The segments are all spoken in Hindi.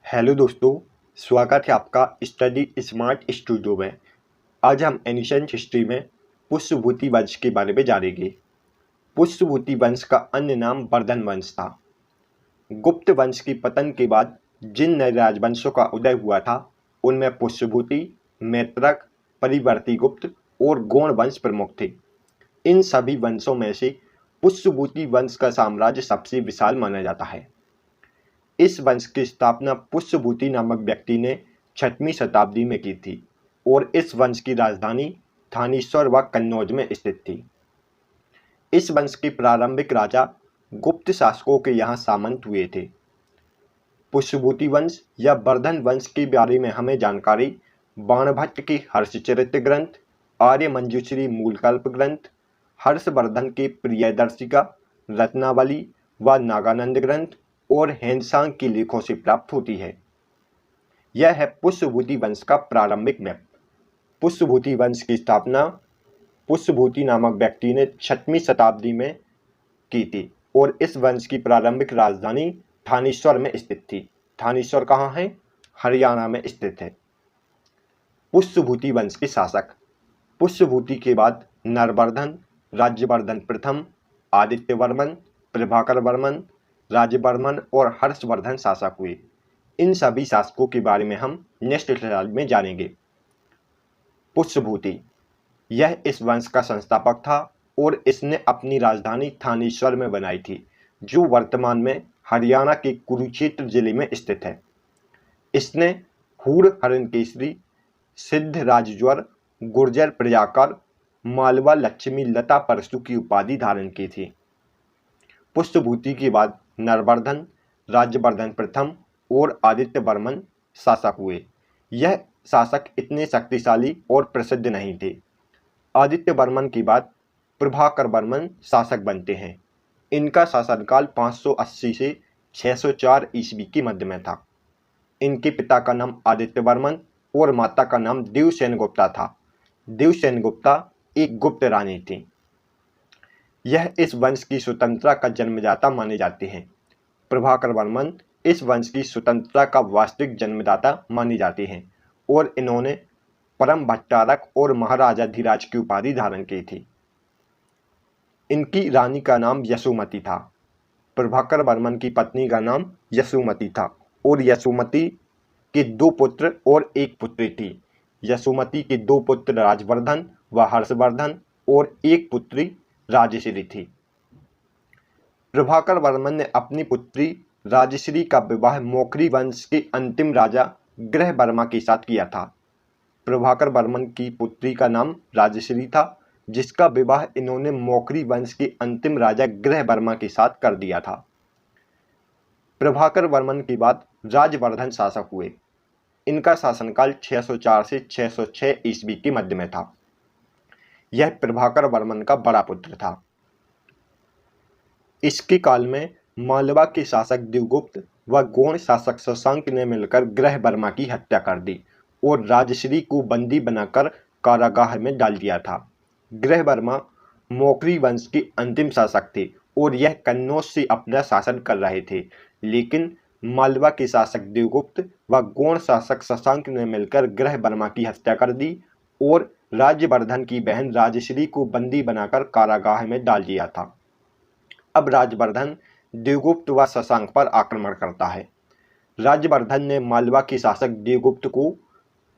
हेलो दोस्तों, स्वागत है आपका स्टडी स्मार्ट स्टूडियो में। आज हम एंशिएंट हिस्ट्री में पुष्यभूति वंश के बारे में जानेंगे। पुष्यभूति वंश का अन्य नाम वर्धन वंश था। गुप्त वंश के पतन के बाद जिन नए राजवंशों का उदय हुआ था उनमें पुष्यभूति, मैत्रक, परिवर्ती गुप्त और गौड़ वंश प्रमुख थे। इन सभी वंशों में से पुष्यभूति वंश का साम्राज्य सबसे विशाल माना जाता है। इस वंश की स्थापना पुष्यभूति नामक व्यक्ति ने 6वीं शताब्दी में की थी और इस वंश की राजधानी थानेश्वर व कन्नौज में स्थित थी। इस वंश के प्रारंभिक राजा गुप्त शासकों के यहाँ सामंत हुए थे। पुष्यभूति वंश या वर्धन वंश के बारे में हमें जानकारी बाणभट्ट के हर्षचरित्र ग्रंथ, आर्य मंजूश्री मूलकल्प ग्रंथ, हर्षवर्धन के प्रियदर्शिका, रत्नावली व नागानंद ग्रंथ और हेनसांग के लेखों से प्राप्त होती है। यह है पुष्यभूति वंश का प्रारंभिक मैप। पुष्यभूति वंश की स्थापना पुष्यभूति नामक व्यक्ति ने 6वीं शताब्दी में की थी और इस वंश की प्रारंभिक राजधानी थानेश्वर में स्थित थी। थानेश्वर कहाँ है? हरियाणा में स्थित है। पुष्यभूति वंश के शासक पुष्यभूति के बाद नरवर्धन, राज्यवर्धन प्रथम, आदित्य वर्मन, प्रभाकर वर्मन, राजवर्मन और हर्षवर्धन शासक हुए। इन सभी शासकों के बारे में हम नेक्स्ट स्लाइड में जानेंगे। पुष्यभूति यह इस वंश का संस्थापक था और इसने अपनी राजधानी थानेश्वर में बनाई थी, जो वर्तमान में हरियाणा के कुरुक्षेत्र जिले में स्थित है। इसने हूर हरणकेसरी, सिद्ध राजज्वर, गुर्जर प्रजाकर, मालवा लक्ष्मी लता परशु की उपाधि धारण की थी। पुष्यभूति के बाद नरवर्धन, राज्यवर्धन प्रथम और आदित्य वर्मन शासक हुए। यह शासक इतने शक्तिशाली और प्रसिद्ध नहीं थे। आदित्य वर्मन के बाद प्रभाकर वर्मन शासक बनते हैं। इनका शासनकाल 580 से 604 ईस्वी के मध्य में था। इनके पिता का नाम आदित्य वर्मन और माता का नाम देवसेन गुप्ता था। देवसेन गुप्ता एक गुप्त रानी थी। यह इस वंश की स्वतंत्रता का जन्मदाता माने जाते हैं। प्रभाकर वर्मन इस वंश की स्वतंत्रता का वास्तविक जन्मदाता माने जाते हैं और इन्होंने परम भट्टारक और महाराजाधिराज की उपाधि धारण की थी। इनकी रानी का नाम यशोमती था। प्रभाकर वर्मन की पत्नी का नाम यशोमती था और यशोमती के 2 पुत्र और 1 पुत्री थी। यशोमती के 2 पुत्र राजवर्धन व हर्षवर्धन और 1 पुत्री राजश्री थी। प्रभाकर वर्मन ने अपनी पुत्री राजश्री का विवाह मौखरी वंश के अंतिम राजा ग्रहवर्मा के साथ किया था। प्रभाकर वर्मन की पुत्री का नाम राजश्री था, जिसका विवाह इन्होंने मौखरी वंश के अंतिम राजा ग्रहवर्मा के साथ कर दिया था। प्रभाकर वर्मन के बाद राजवर्धन शासक हुए। इनका शासनकाल 604 से 606 ईस्वी के मध्य में था। यह प्रभाकर वर्मन का बड़ा पुत्र था। इसके काल में मालवा के शासक देवगुप्त व गौड़ शासक शशांक ने मिलकर ग्रहवर्मा की हत्या कर दी और राजश्री को बंदी बनाकर कारागाह में डाल दिया था। ग्रहवर्मा मौखरी वंश के अंतिम शासक थे और यह कन्नौज से अपना शासन कर रहे थे, लेकिन मालवा के शासक देवगुप्त व गौड़ शासक शशांक ने मिलकर ग्रहवर्मा की हत्या कर दी और राज्यवर्धन की बहन राजश्री को बंदी बनाकर कारागाह में डाल दिया था। अब राजवर्धन देवगुप्त व शशांक पर आक्रमण करता है। राजवर्धन ने मालवा के शासक देवगुप्त को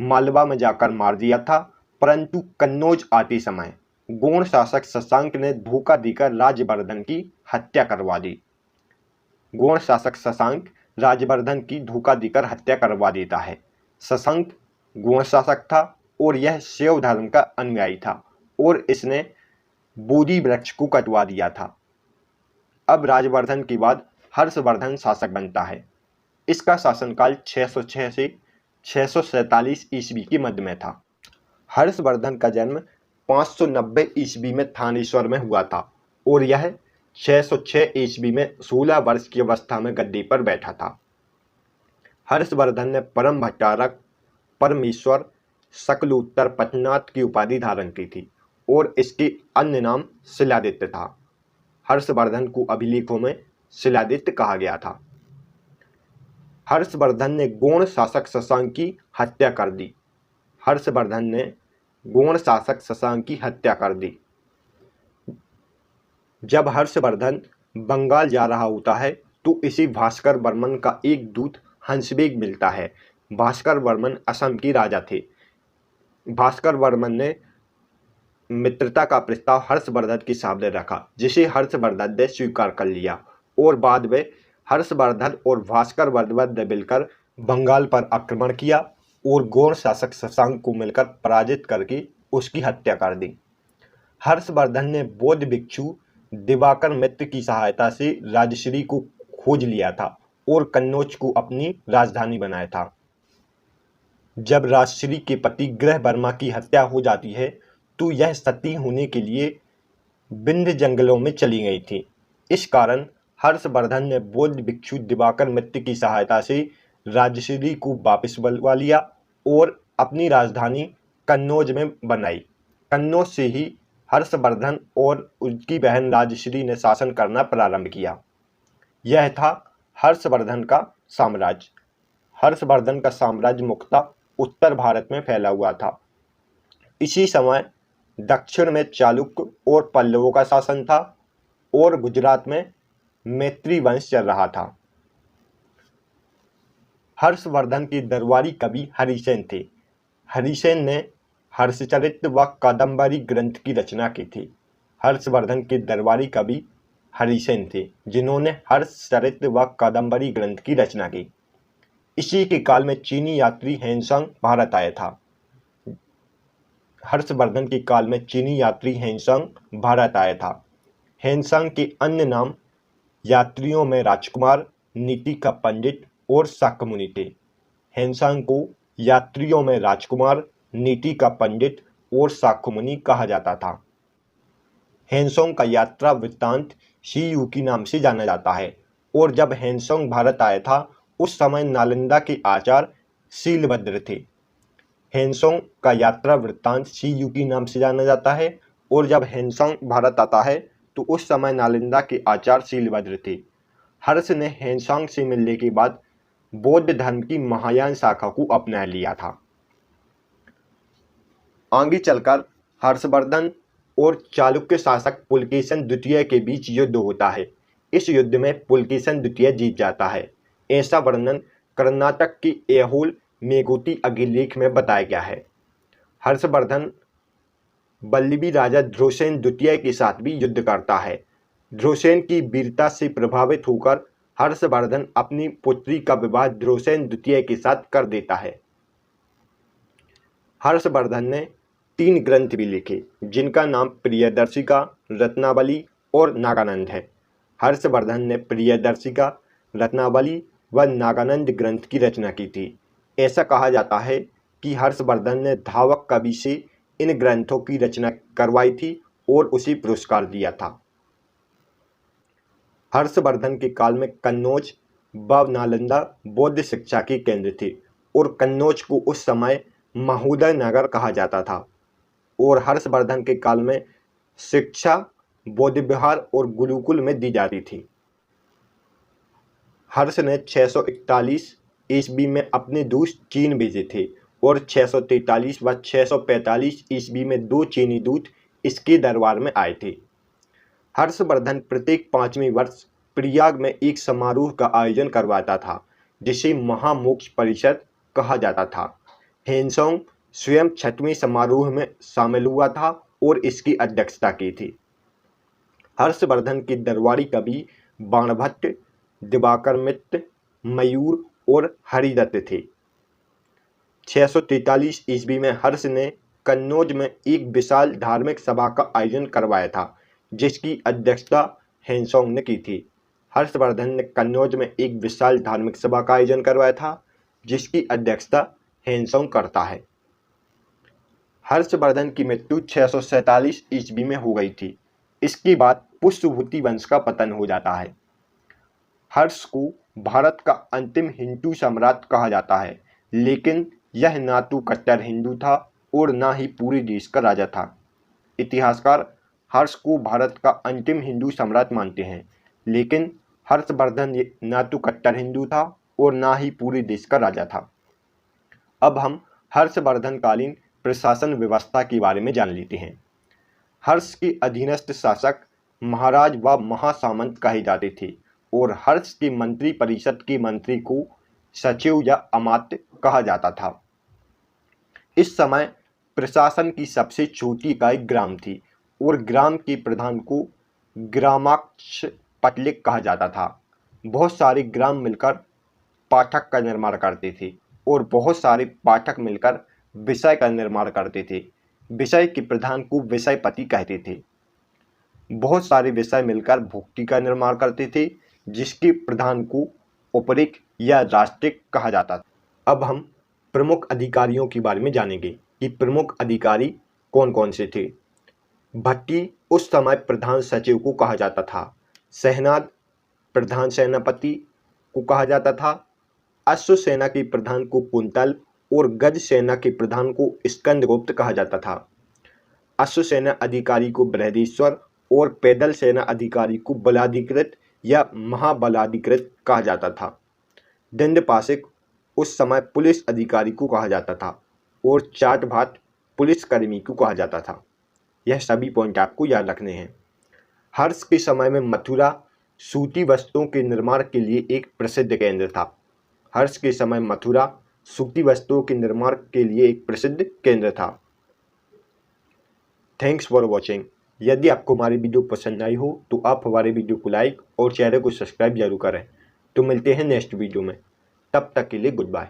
मालवा में जाकर मार दिया था, परंतु कन्नौज आते समय गौड़ शासक शशांक ने धोखा देकर राजवर्धन की हत्या करवा दी। गौड़ शासक शशांक राजवर्धन की धोखा देकर हत्या करवा देता है। शशांक गौड़ शासक था और यह शैव धर्म का अनुयायी था और इसने बोधि वृक्ष को कटवा दिया था। अब राजवर्धन के बाद हर्षवर्धन शासक बनता है। इसका शासनकाल 606 से 647 ईस्वी के मध्य में था। हर्षवर्धन का जन्म 590 ईस्वी में थानेश्वर में हुआ था और यह 606 ईस्वी में 16 वर्ष की अवस्था में गद्दी पर बैठा था। हर्षवर्धन ने परम भट्टारक, परमेश्वर, सकलोत्तर पटनाथ की उपाधि धारण की थी और इसके अन्य नाम शिलादित्य था। हर्षवर्धन को अभिलेखों में शिलादित्य कहा गया था। हर्षवर्धन ने गौड़ शासक शशांक की हत्या कर दी। हर्षवर्धन ने गौड़ शासक शशांक की हत्या कर दी। जब हर्षवर्धन बंगाल जा रहा होता है तो इसी भास्कर वर्मन का एक दूत हंसबेग मिलता है। भास्कर वर्मन असम के राजा थे। भास्कर वर्मन ने मित्रता का प्रस्ताव हर्षवर्धन के सामने रखा, जिसे हर्षवर्धन ने स्वीकार कर लिया और बाद में हर्षवर्धन और भास्कर वर्मन ने मिलकर बंगाल पर आक्रमण किया और गौड़ शासक शशांक को मिलकर पराजित करके उसकी हत्या कर दी। हर्षवर्धन ने बौद्ध भिक्षु दिवाकर मित्र की सहायता से राजश्री को खोज लिया था और कन्नौज को अपनी राजधानी बनाया था। जब राजश्री के पति ग्रह वर्मा की हत्या हो जाती है तो यह सती होने के लिए विंध्य जंगलों में चली गई थी। इस कारण हर्षवर्धन ने बौद्ध भिक्षु दिवाकर मित्र की सहायता से राजश्री को वापस बुलवा लिया और अपनी राजधानी कन्नौज में बनाई। कन्नौज से ही हर्षवर्धन और उनकी बहन राजश्री ने शासन करना प्रारंभ किया। यह था हर्षवर्धन का साम्राज्य। हर्षवर्धन का साम्राज्य मुख्यतः उत्तर भारत में फैला हुआ था। इसी समय दक्षिण में चालुक्य और पल्लवों का शासन था और गुजरात में मैत्री वंश चल रहा था। हर्षवर्धन के दरबारी कवि हरिसेन थे। हरिसेन ने हर्षचरित व कादम्बरी ग्रंथ की रचना की थी। हर्षवर्धन के दरबारी कवि हरिसेन थे, जिन्होंने हर्षचरित व कादम्बरी ग्रंथ की रचना की। इसी के काल में चीनी यात्री हेनसांग भारत आया था। हर्षवर्धन के काल में चीनी यात्री हेनसांग भारत आया था। हेनसांग के अन्य नाम यात्रियों में राजकुमार, नीति का पंडित और शाक्यमुनि थे। हेनसांग को यात्रियों में राजकुमार, नीति का पंडित और शाक्यमुनि कहा जाता था। हेनसांग का यात्रा वृत्तांत शियुकी नाम से जाना जाता है और जब हेनसांग भारत आया था उस समय नालंदा के आचार्य शीलभद्र थे। हेनसांग का यात्रा वृत्तांत शियुकी नाम से जाना जाता है और जब हेनसांग भारत आता है तो उस समय नालंदा के आचार्य शीलभद्र थे। हर्ष ने हेनसांग से मिलने के बाद बौद्ध धर्म की महायान शाखा को अपना लिया था। आगे चलकर हर्षवर्धन और चालुक्य शासक पुलकेशन द्वितीय के बीच युद्ध होता है। इस युद्ध में पुलकेशन द्वितीय जीत जाता है। ऐसा वर्णन कर्नाटक की ऐहोल मेघूती अभिलेख में बताया गया है। हर्षवर्धन वल्लभी राजा ध्रुवसेन द्वितीय के साथ भी युद्ध करता है। ध्रुवसेन की वीरता से प्रभावित होकर हर्षवर्धन अपनी पुत्री का विवाह ध्रुवसेन द्वितीय के साथ कर देता है। हर्षवर्धन ने 3 ग्रंथ भी लिखे, जिनका नाम प्रियदर्शिका, रत्नावली और नागानंद है। हर्षवर्धन ने प्रियदर्शिका, रत्नावली व नागानंद ग्रंथ की रचना की थी। ऐसा कहा जाता है कि हर्षवर्धन ने धावक कवि से इन ग्रंथों की रचना करवाई थी और उसे पुरस्कार दिया था। हर्षवर्धन के काल में कन्नौज व नालंदा बौद्ध शिक्षा के केंद्र थे और कन्नौज को उस समय महोदय नगर कहा जाता था और हर्षवर्धन के काल में शिक्षा बौद्ध विहार और गुरुकुल में दी जाती थी। हर्ष ने 641 ईस्वी में अपने दूत चीन भेजे थे और 643 व 645 ईस्वी में 2 चीनी दूत इसके दरबार में आए थे। हर्षवर्धन प्रत्येक 5वें वर्ष प्रयाग में एक समारोह का आयोजन करवाता था, जिसे महामोक्ष परिषद कहा जाता था। हेनसांग स्वयं 6वें समारोह में शामिल हुआ था और इसकी अध्यक्षता की थी। हर्षवर्धन के दरबारी कवि बाणभट्ट, दिवाकर मित्र, मयूर और हरिदत्त थे। 643 ईस्वी में हर्ष ने कन्नौज में एक विशाल धार्मिक सभा का आयोजन करवाया था, जिसकी अध्यक्षता हेनसांग ने की थी। हर्षवर्धन ने कन्नौज में एक विशाल धार्मिक सभा का आयोजन करवाया था, जिसकी अध्यक्षता हेनसांग करता है। हर्षवर्धन की मृत्यु 647 ईस्वी में हो गई थी। इसके बाद पुष्यभूति वंश का पतन हो जाता है। हर्ष को भारत का अंतिम हिंदू सम्राट कहा जाता है, लेकिन यह ना तो कट्टर हिंदू था और ना ही पूरे देश का राजा था। इतिहासकार हर्ष को भारत का अंतिम हिंदू सम्राट मानते हैं, लेकिन हर्षवर्धन ना तो कट्टर हिंदू था और ना ही पूरे देश का राजा था। अब हम हर्षवर्धनकालीन प्रशासन व्यवस्था के बारे में जान लेते हैं। हर्ष के अधीनस्थ शासक महाराज व महासामंत कहे जाते थे और हर्ष के मंत्री परिषद के मंत्री को सचिव या अमात्य कहा जाता था। इस समय प्रशासन की सबसे छोटी इकाई ग्राम थी और ग्राम के प्रधान को ग्रामाध्यक्ष पटलिक कहा जाता था। बहुत सारे ग्राम मिलकर पाठक का निर्माण करते थे और बहुत सारे पाठक मिलकर विषय का निर्माण करते थे। विषय के प्रधान को विषयपति कहते थे। बहुत सारे विषय मिलकर भुक्ति का निर्माण करते थे, जिसके प्रधान को उपरिक या राष्ट्रिक कहा जाता था। अब हम प्रमुख अधिकारियों के बारे में जानेंगे कि प्रमुख अधिकारी कौन कौन से थे। भट्टी उस समय प्रधान सचिव को कहा जाता था। सहनाद प्रधान सेनापति को कहा जाता था। अश्व सेना के प्रधान को कुंतल और गज सेना के प्रधान को स्कंदगुप्त कहा जाता था। अश्व सेना अधिकारी को बृहदेश्वर और पैदल सेना अधिकारी को बलाधिकृत या महाबलाधिकृत कहा जाता था। दंडपाशिक उस समय पुलिस अधिकारी को कहा जाता था और चाटभाट पुलिसकर्मी को कहा जाता था। यह सभी पॉइंट आपको याद रखने हैं। हर्ष के समय में मथुरा सूती वस्त्रों के निर्माण के लिए एक प्रसिद्ध केंद्र था। हर्ष के समय मथुरा सूती वस्त्रों के निर्माण के लिए एक प्रसिद्ध केंद्र था। Thanks for watching. यदि आपको हमारी वीडियो पसंद आई हो तो आप हमारे वीडियो को लाइक और चैनल को सब्सक्राइब जरूर करें। तो मिलते हैं नेक्स्ट वीडियो में, तब तक के लिए गुड बाय।